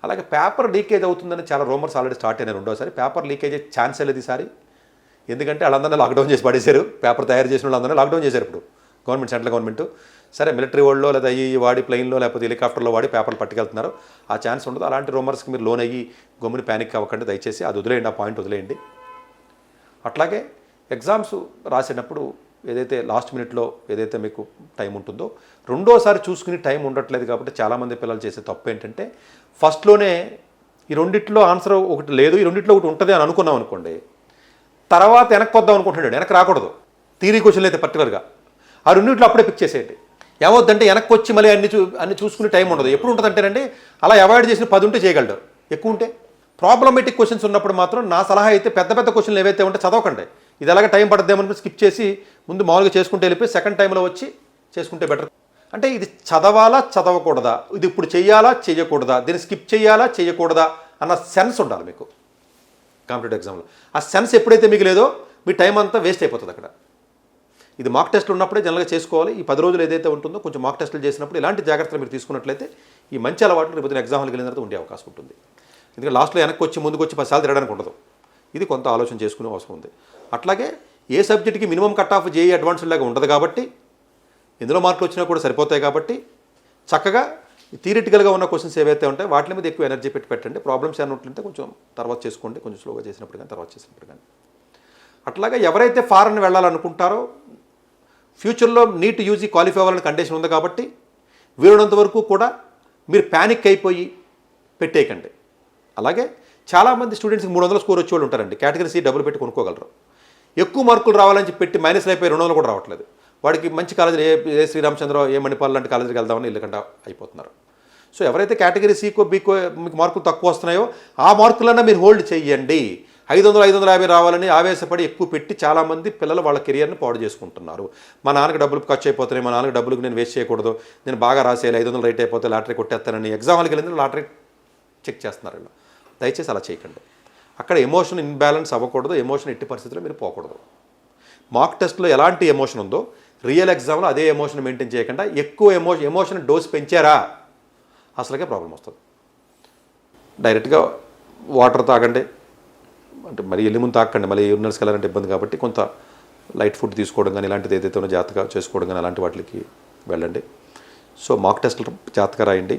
అలాగే paper leakage అవుతుందని చాలా రూమర్స్ ఆల్రెడీ స్టార్ట్ అయినాయి. రెండోసారి పేపర్ లీకేజ్ ఛాన్స్ లేదు ఈసారి. ఎందుకంటే వాళ్ళందరినీ లాక్డౌన్ చేసి పడేశారు. పేపర్ తయారు చేసిన వాళ్ళందరినీ లాక్డౌన్ చేశారు ఇప్పుడు గవర్నమెంట్, సెంట్రల్ గవర్నమెంట్. సరే మిలిటరీ వాళ్ళలో లేదా ఈ వాడి ప్లెయిన్లో లేకపోతే హెలికాప్టర్లో వాడి పేపర్లు పట్టుకెళ్తున్నారు. ఆ ఛాన్స్ ఉండదు. అలాంటి రూమర్స్కి మీరు లోన్ అయ్యి గమ్ముని ప్యానిక్ అవ్వకండి దయచేసి. అది వదిలేయండి, ఆ పాయింట్ వదిలేయండి. అట్లాగే ఎగ్జామ్స్ రాసేటప్పుడు ఏదైతే లాస్ట్ మినిట్లో ఏదైతే మీకు టైం ఉంటుందో రెండోసారి చూసుకుని టైం ఉండట్లేదు. కాబట్టి చాలామంది పిల్లలు చేసే తప్పు ఏంటంటే ఫస్ట్లోనే ఈ రెండిట్లో ఆన్సర్ ఒకటి లేదు, ఈ రెండిట్లో ఒకటి ఉంటుంది అని అనుకున్నాం అనుకోండి, తర్వాత వెనక్కి వద్దాం అనుకుంటున్నాడు, వెనక్కి రాకూడదు. థియరీ క్వశ్చన్లు అయితే పర్టికులర్గా ఆ రెండింటిలో అప్పుడే పిక్ చేసేయండి. ఏమవుద్దంటే వెనక్కి వచ్చి మళ్ళీ అన్ని చూసుకునే టైం ఉండదు. ఎప్పుడు ఉంటుంది అంటేనండి అలా అవాయిడ్ చేసిన 10 ఉంటే చేయగలడు, ఎక్కువ ఉంటే. ప్రాబ్లమేటిక్ క్వశ్చన్స్ ఉన్నప్పుడు మాత్రం నా సలహా అయితే పెద్ద పెద్ద క్వశ్చన్లు ఏవైతే ఉంటే చదవకండి. ఇది ఎలాగ టైం పడుతుందేమని స్కిప్ చేసి ముందు మామూలుగా చేసుకుంటే వెళ్ళిపోయి సెకండ్ టైంలో వచ్చి చేసుకుంటే బెటర్. అంటే ఇది చదవాలా చదవకూడదా, ఇది ఇప్పుడు చేయాలా చేయకూడదా, దీన్ని స్కిప్ చేయాలా చేయకూడదా అన్న సెన్స్ ఉండాలి మీకు కాంపిటేటివ్ ఎగ్జామ్లో. ఆ సెన్స్ ఎప్పుడైతే మీకు లేదో మీ టైం అంతా వేస్ట్ అయిపోతుంది అక్కడ. ఇది మాక్ టెస్ట్లు ఉన్నప్పుడే జనరల్గా చేసుకోవాలి. ఈ 10 రోజులు ఏదైతే ఉంటుందో కొంచెం మాక్ టెస్టులు చేసినప్పుడు ఇలాంటి జాగ్రత్తలు మీరు తీసుకున్నట్లయితే ఈ మంచి అలవాట్లు రేపు ఎగ్జామ్కి వెళ్ళిన తర్వాత ఉండే అవకాశం ఉంటుంది. ఎందుకంటే లాస్ట్లో వెనక్కి వచ్చి ముందుకు వచ్చి 10 సార్లు తిరగడానికి ఉండదు. ఇది కొంత ఆలోచన చేసుకునే అవసరం ఉంది. అట్లాగే ఏ సబ్జెక్ట్కి minimum cut off JEE advanced లాగా ఉండదు కాబట్టి ఎందులో మార్కులు వచ్చినా కూడా సరిపోతాయి. కాబట్టి చక్కగా థియరిటికల్గా ఉన్న క్వశ్చన్స్ ఏవైతే ఉంటాయో వాటి మీద ఎక్కువ ఎనర్జీ పెట్టండి. ప్రాబ్లమ్స్ ఏమైనా ఉంటుంటే కొంచెం తర్వాత చేసుకోండి, కొంచెం స్లోగా చేసినప్పుడు కానీ తర్వాత చేసినప్పుడు కానీ. అట్లాగే ఎవరైతే ఫారెన్ వెళ్ళాలనుకుంటారో ఫ్యూచర్లో నీట్ యూజీ క్వాలిఫై అవ్వాలని కండిషన్ ఉంది కాబట్టి వీలున్నంత వరకు కూడా మీరు ప్యానిక్ అయిపోయి పెట్టేయకండి. అలాగే చాలామంది స్టూడెంట్స్కి 300 స్కోర్ వచ్చే వాళ్ళు ఉంటారండి. కేటగిరీ సి డబ్బులు పెట్టి కొనుక్కోగలరు. ఎక్కువ మార్కులు రావాలని చెప్పి పెట్టి మైనస్లు అయిపోయి 200 కూడా రావట్లేదు. వాడికి మంచి కాలేజీలు ఏ శ్రీరామచంద్ర ఏ మణిపాల్ లాంటి కాలేజీకి వెళ్దామని ఇల్లుకంట అయిపోతున్నారు. సో ఎవరైతే కేటగిరీ సీకో బీకో మీకు మార్కులు తక్కువ వస్తున్నాయో ఆ మార్కులన్నా మీరు హోల్డ్ చేయండి. 500 550 రావాలని ఆవేశపడి ఎక్కువ పెట్టి చాలామంది పిల్లలు వాళ్ళ కెరియర్ని పాడు చేసుకుంటున్నారు. మా నాన్నకి డబ్బులు ఖర్చు అయిపోతున్నాయి, మా నాన్నకి డబ్బులకు నేను వేస్ట్ చేయకూడదు, నేను బాగా రాసేయాలి, 500 రైట్ అయిపోతే లాటరీ కొట్టేస్తానని ఎగ్జామ్కి వెళ్ళింది లాటరీ చెక్ చేస్తున్నారు. వీళ్ళు దయచేసి అలా చేయకండి. అక్కడ ఎమోషన్ ఇన్బ్యాలెన్స్ అవ్వకూడదు, ఎమోషన్ ఎట్టి పరిస్థితుల్లో మీరు పోకూడదు. మాక్ టెస్ట్లో ఎలాంటి ఎమోషన్ ఉందో రియల్ ఎగ్జామ్లో అదే ఎమోషన్ మెయింటైన్ చేయకుండా ఎక్కువ ఎమోషన్ డోస్ పెంచారా అసలుకే ప్రాబ్లం వస్తుంది. డైరెక్ట్గా వాటర్ తాగండి, అంటే మరి ఎల్లి ముందు తాకండి, మళ్ళీ యూరినల్స్కి వెళ్ళాలంటే ఇబ్బంది కాబట్టి కొంత లైట్ ఫుడ్ తీసుకోవడం కానీ ఇలాంటిది ఏదైతే ఉన్నో జాగ్రత్తగా చేసుకోవడం కానీ అలాంటి వాటికి వెళ్ళండి. సో మాక్ టెస్ట్లు జాగ్రత్తగా రాయండి.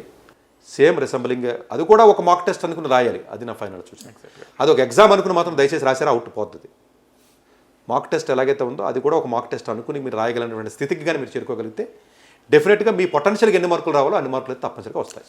సేమ్ రిసెంబ్లింగ్ అది కూడా ఒక మాక్ టెస్ట్ అనుకుని రాయాలి. అది నా ఫైనల్ చూసిన. అది ఒక ఎగ్జామ్ అనుకుని మాత్రం దయచేసి రాసారా అవుట్ పోతుంది. మాక్ టెస్ట్ ఎలాగైతే ఉందో అది కూడా ఒక మాక్ టెస్ట్ అనుకుని మీరు రాయగలిగినటువంటి స్థితికి కానీ మీరు చేరుకోగలిగితే డెఫినెట్గా మీ పొటెన్షియల్కి ఎన్ని మార్కులు రావాలో అన్ని మార్కులు అయితే తప్పనిసరిగా వస్తాయి.